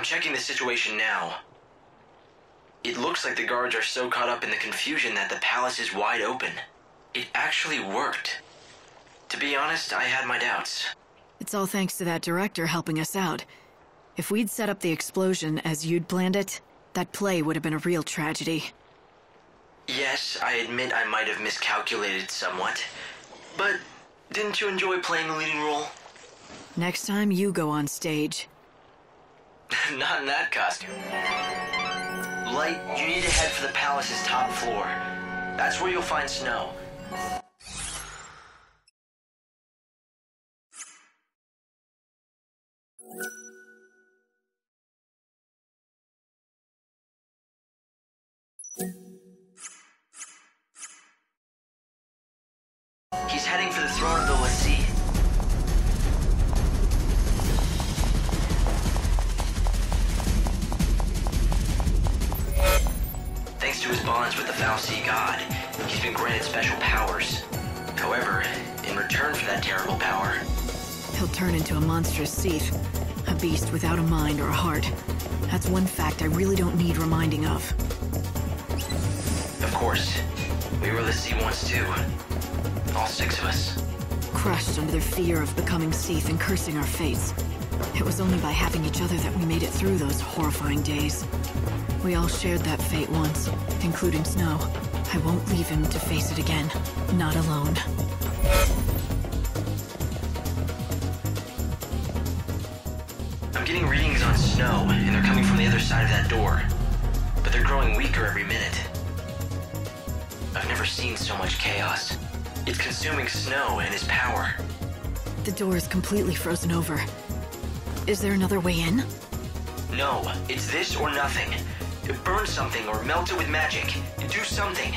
I'm checking the situation now. It looks like the guards are so caught up in the confusion that the palace is wide open. It actually worked. To be honest, I had my doubts. It's all thanks to that director helping us out. If we'd set up the explosion as you'd planned it, that play would have been a real tragedy. Yes, I admit I might have miscalculated somewhat. But didn't you enjoy playing the leading role? Next time you go on stage. Not in that costume. Light, you need to head for the palace's top floor. That's where you'll find Snow. He's heading for the throne of the Lassie. Thanks to his bonds with the Foul Sea God, he's been granted special powers. However, in return for that terrible power, He'll turn into a monstrous Seath. A beast without a mind or a heart. That's one fact I really don't need reminding of. Of course, we were Lassie once too. All 6 of us. Crushed under their fear of becoming Seath and cursing our fates. It was only by having each other that we made it through those horrifying days. We all shared that fate once, including Snow. I won't leave him to face it again. Not alone. I'm getting readings on Snow, and they're coming from the other side of that door. But they're growing weaker every minute. I've never seen so much chaos. It's consuming Snow and his power. The door is completely frozen over. Is there another way in? No, it's this or nothing. Burn something or melt it with magic. Do something.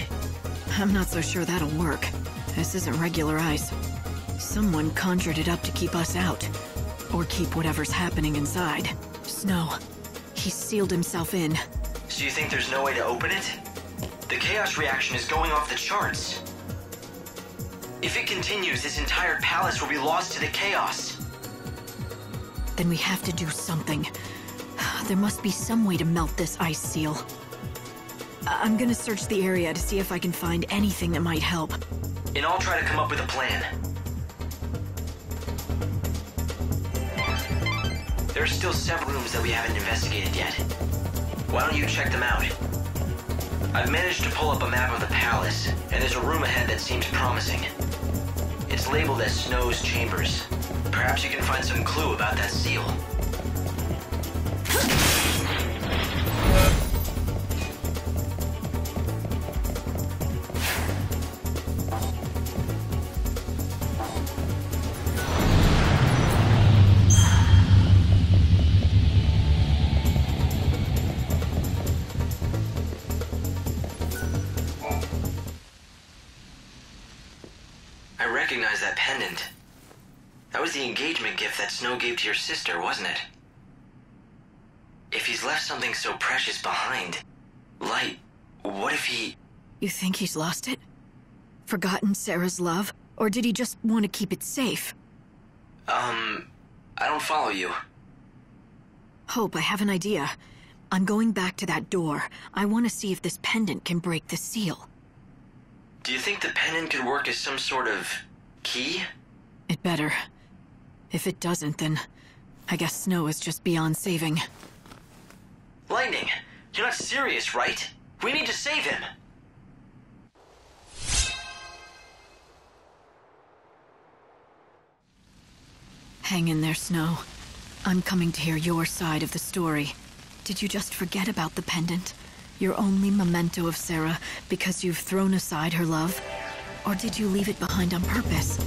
I'm not so sure that'll work. This isn't regular ice. Someone conjured it up to keep us out. Or keep whatever's happening inside. Snow. He's sealed himself in. So you think there's no way to open it? The chaos reaction is going off the charts. If it continues, this entire palace will be lost to the chaos. Then we have to do something. There must be some way to melt this ice seal. I'm gonna search the area to see if I can find anything that might help. And I'll try to come up with a plan. There are still several rooms that we haven't investigated yet. Why don't you check them out? I've managed to pull up a map of the palace, and there's a room ahead that seems promising. It's labeled as Snow's Chambers. Perhaps you can find some clue about that seal. I recognize that pendant. That was the engagement gift that Snow gave to your sister, wasn't it? If he's left something so precious behind, Light, what if he... You think he's lost it? Forgotten Sarah's love? Or did he just want to keep it safe? I don't follow you. Hope, I have an idea. I'm going back to that door. I want to see if this pendant can break the seal. Do you think the pendant could work as some sort of key? It better. If it doesn't, then I guess Snow is just beyond saving. Lightning, you're not serious, right? We need to save him. Hang in there, Snow. I'm coming to hear your side of the story. Did you just forget about the pendant? Your only memento of Sarah because you've thrown aside her love? Or did you leave it behind on purpose?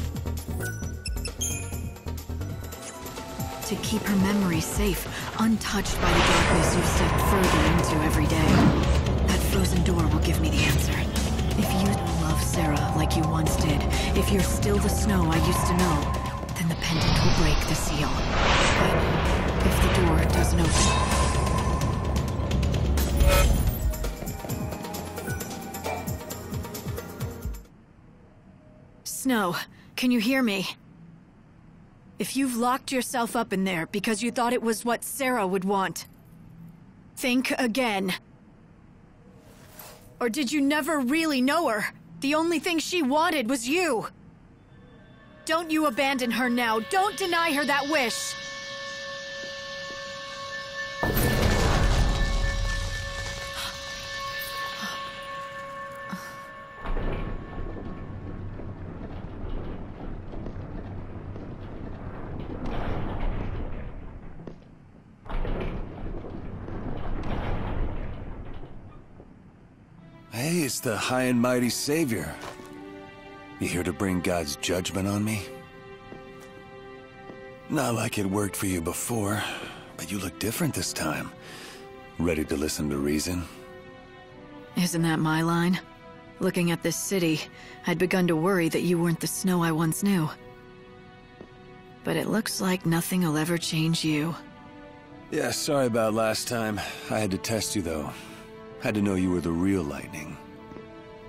To keep her memory safe, untouched by the darkness you step further into every day. That frozen door will give me the answer. If you don't love Sarah like you once did, if you're still the Snow I used to know, then the pendant will break the seal. But if the door doesn't open... Snow, can you hear me? If you've locked yourself up in there because you thought it was what Sarah would want, Think again. Or did you never really know her? The only thing she wanted was you. Don't you abandon her now. Don't deny her that wish. Hey, it's the High and Mighty Savior. You here to bring God's judgment on me? Not like it worked for you before, but you look different this time. Ready to listen to reason? Isn't that my line? Looking at this city, I'd begun to worry that you weren't the Snow I once knew. But it looks like nothing will ever change you. Yeah, sorry about last time. I had to test you, though. Had to know you were the real Lightning.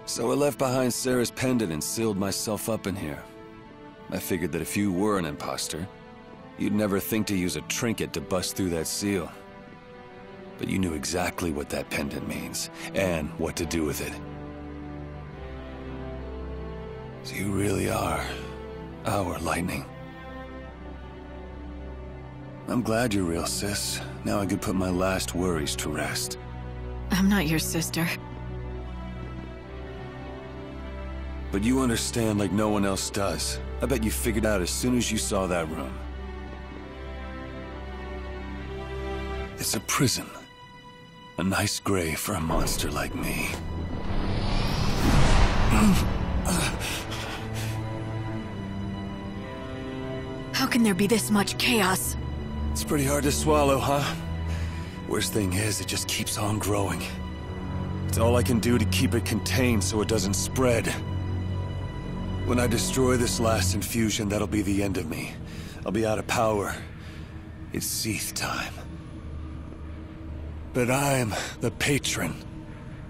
So I left behind Sarah's pendant and sealed myself up in here. I figured that if you were an imposter, you'd never think to use a trinket to bust through that seal. But you knew exactly what that pendant means, and what to do with it. So you really are our Lightning. I'm glad you're real, sis. Now I can put my last worries to rest. I'm not your sister. But you understand like no one else does. I bet you figured out as soon as you saw that room. It's a prison. A nice grave for a monster like me. How can there be this much chaos? It's pretty hard to swallow, huh? Worst thing is, it just keeps on growing. It's all I can do to keep it contained so it doesn't spread. When I destroy this last infusion, that'll be the end of me. I'll be out of power. It's Seath time. But I'm the patron.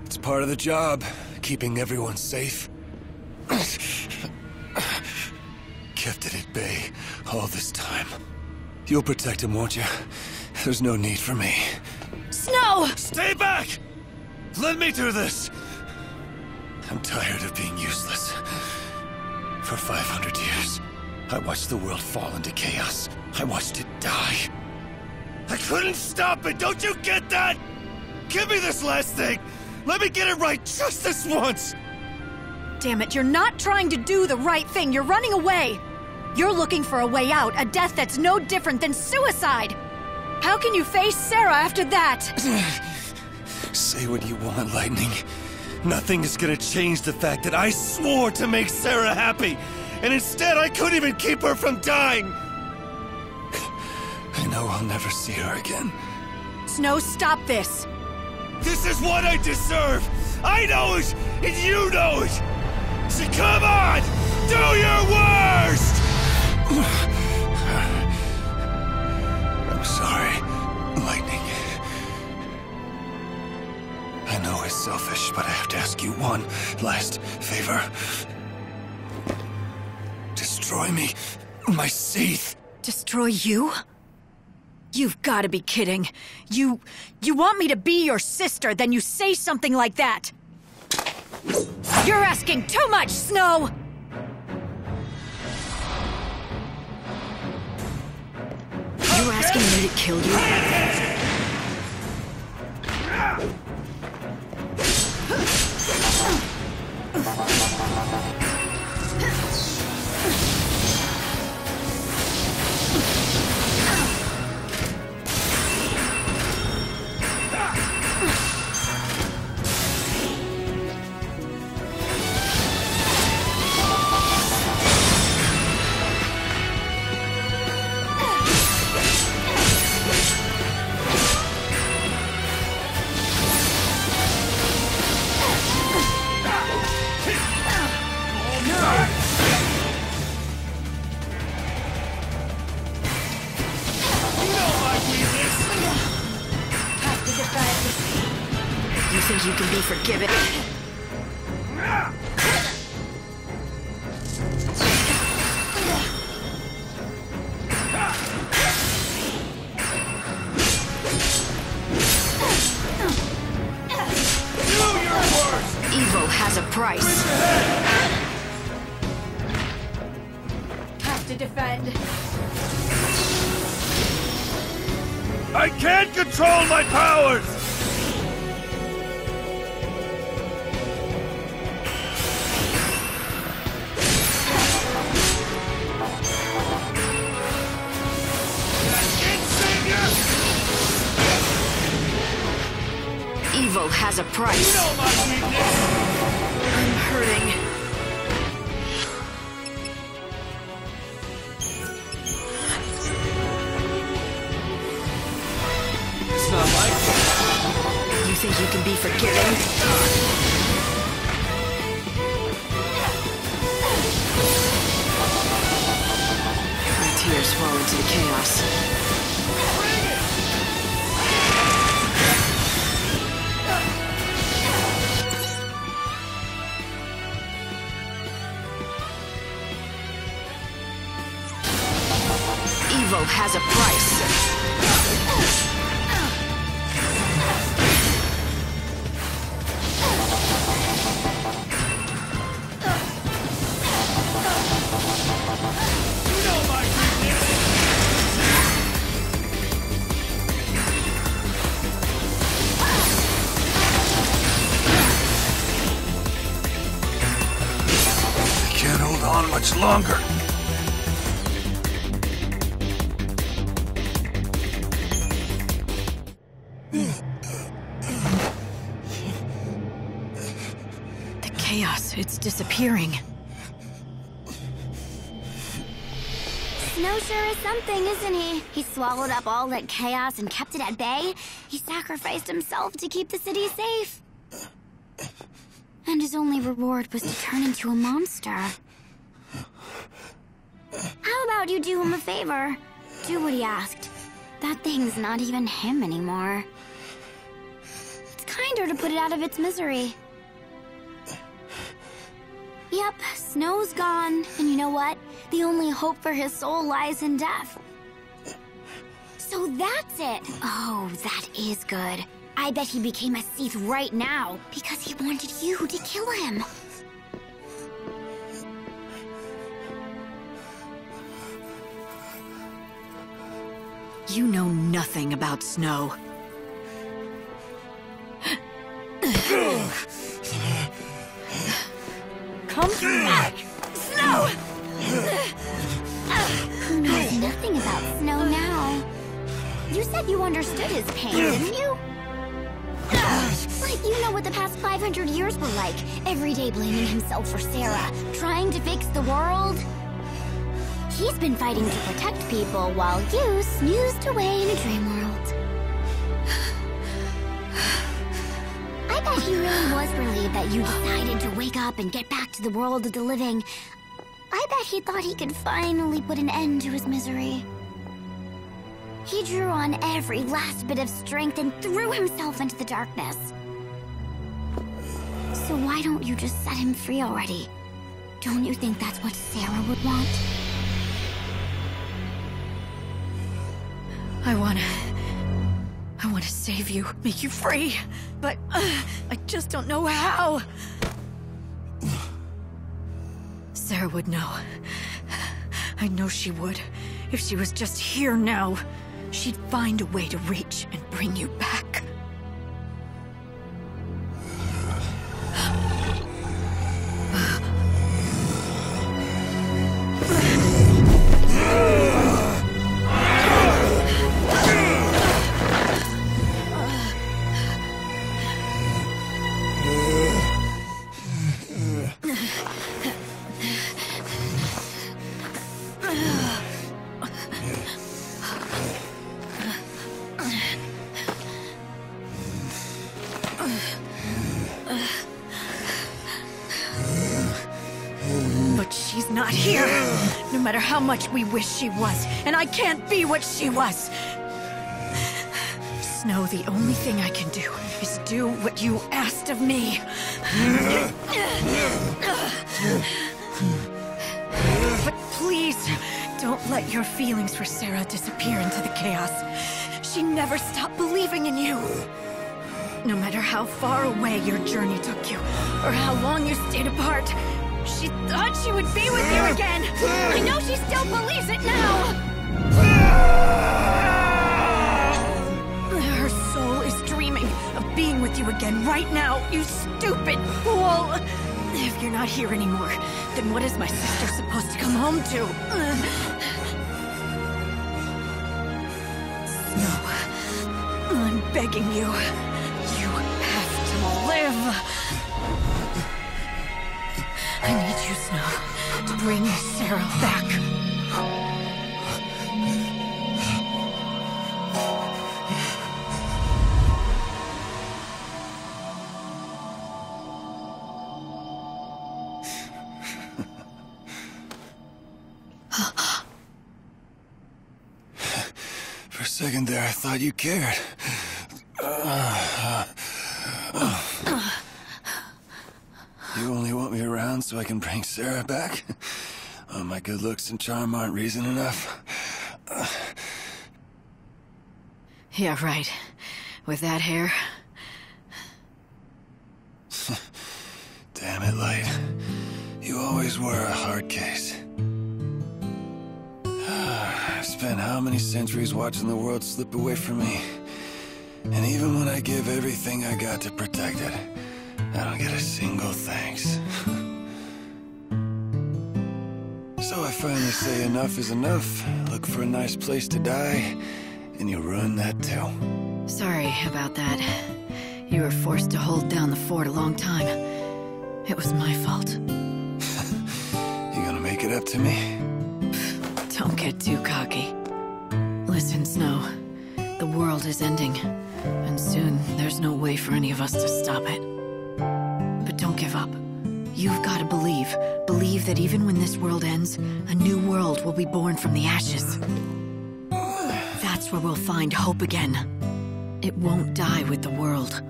It's part of the job, keeping everyone safe. Kept it at bay all this time. You'll protect him, won't you? There's no need for me. Snow! Stay back! Let me do this! I'm tired of being useless. For 500 years, I watched the world fall into chaos. I watched it die. I couldn't stop it, don't you get that? Give me this last thing! Let me get it right just this once! Damn it, you're not trying to do the right thing. You're running away. You're looking for a way out, a death that's no different than suicide. How can you face Sarah after that? Say what you want, Lightning. Nothing is gonna change the fact that I swore to make Sarah happy, and instead I couldn't even keep her from dying. I know I'll never see her again. Snow, stop this. This is what I deserve! I know it, and you know it! So come on! Do your worst! I'm sorry, Lightning. I know it's selfish, but I have to ask you one last favor. Destroy me, my Seath. Destroy you? You've got to be kidding. You want me to be your sister, then you say something like that. You're asking too much, Snow! You're asking me to kill you? You think you can be forgiven? defend. I can't control my powers! Evil has a price. You know my weakness! I'm hurting. It's not like You think you can be forgiving? My tears fall into the chaos. Evil has a price. You know my weakness! I can't hold on much longer. The chaos, it's disappearing. Snow sure is something, isn't he? He swallowed up all that chaos and kept it at bay. He sacrificed himself to keep the city safe. And his only reward was to turn into a monster. How about you do him a favor? Do what he asked. That thing's not even him anymore. It's kinder to put it out of its misery. Yep, Snow's gone, and you know what? The only hope for his soul lies in death. So that's it! Oh, that is good. I bet he became a Sith right now, because he wanted you to kill him. You know nothing about Snow. Come back! Snow! Who knows nothing about Snow now? You said you understood his pain, didn't you? Like you know what the past 500 years were like. Every day blaming himself for Sarah, trying to fix the world. He's been fighting to protect people while you snoozed away in a dream world. I bet he really was relieved that you decided to wake up and get back to the world of the living. I bet he thought he could finally put an end to his misery. He drew on every last bit of strength and threw himself into the darkness. So why don't you just set him free already? Don't you think that's what Sarah would want? I wanna save you, make you free, but I just don't know how. Sarah would know. I know she would. If she was just here now, she'd find a way to reach and bring you back. But she's not here, no matter how much we wish she was, and I can't be what she was. Snow, the only thing I can do is do what you asked of me. But please, don't let your feelings for Sarah disappear into the chaos. She never stopped believing in you. No matter how far away your journey took you, or how long you stayed apart, She thought she would be with you again! I know she still believes it now! Her soul is dreaming of being with you again right now, you stupid fool! If you're not here anymore, then what is my sister supposed to come home to? Snow, I'm begging you. You have to live. I need you, Snow, to bring Sarah back. For a second there, I thought you cared. You only want me around so I can bring Sarah back? Oh, my good looks and charm aren't reason enough. Yeah, right. With that hair. Damn it, Light. You always were a hard case. I've spent how many centuries watching the world slip away from me. And even when I give everything I got to protect it, I don't get a single thanks. So I finally say enough is enough, look for a nice place to die, and you ruin that too. Sorry about that. You were forced to hold down the fort a long time. It was my fault. You gonna make it up to me? Don't get too cocky. Listen, Snow. The world is ending. And soon, there's no way for any of us to stop it. But don't give up. You've got to believe. Believe that even when this world ends, a new world will be born from the ashes. That's where we'll find hope again. It won't die with the world.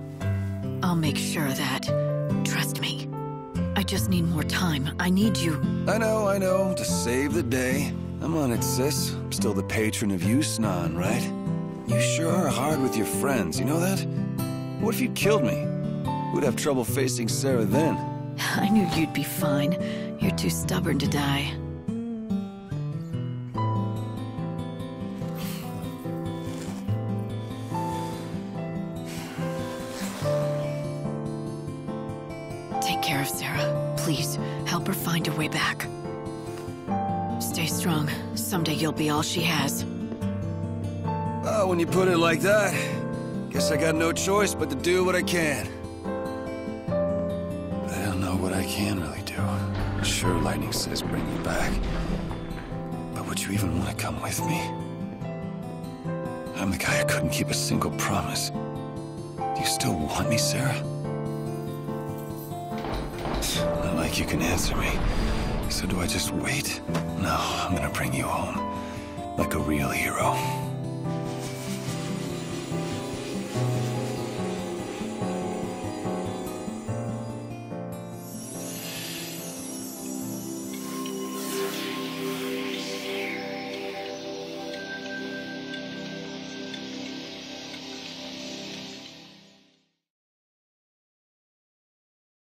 I'll make sure of that. Trust me. I just need more time. I need you. I know. To save the day. I'm on it, sis. I'm still the patron of Yusnaan, right? You sure are hard with your friends, you know that? What if you killed me? We'd have trouble facing Sarah then. I knew you'd be fine. You're too stubborn to die. Take care of Sarah. Please, help her find her way back. Stay strong. Someday you'll be all she has. Oh, when you put it like that, guess I got no choice but to do what I can. But I don't know what I can really do. Sure, Lightning says bring you back. But would you even want to come with me? I'm the guy who couldn't keep a single promise. Do you still want me, Sarah? Not like you can answer me. So do I just wait? No, I'm gonna bring you home. Like a real hero.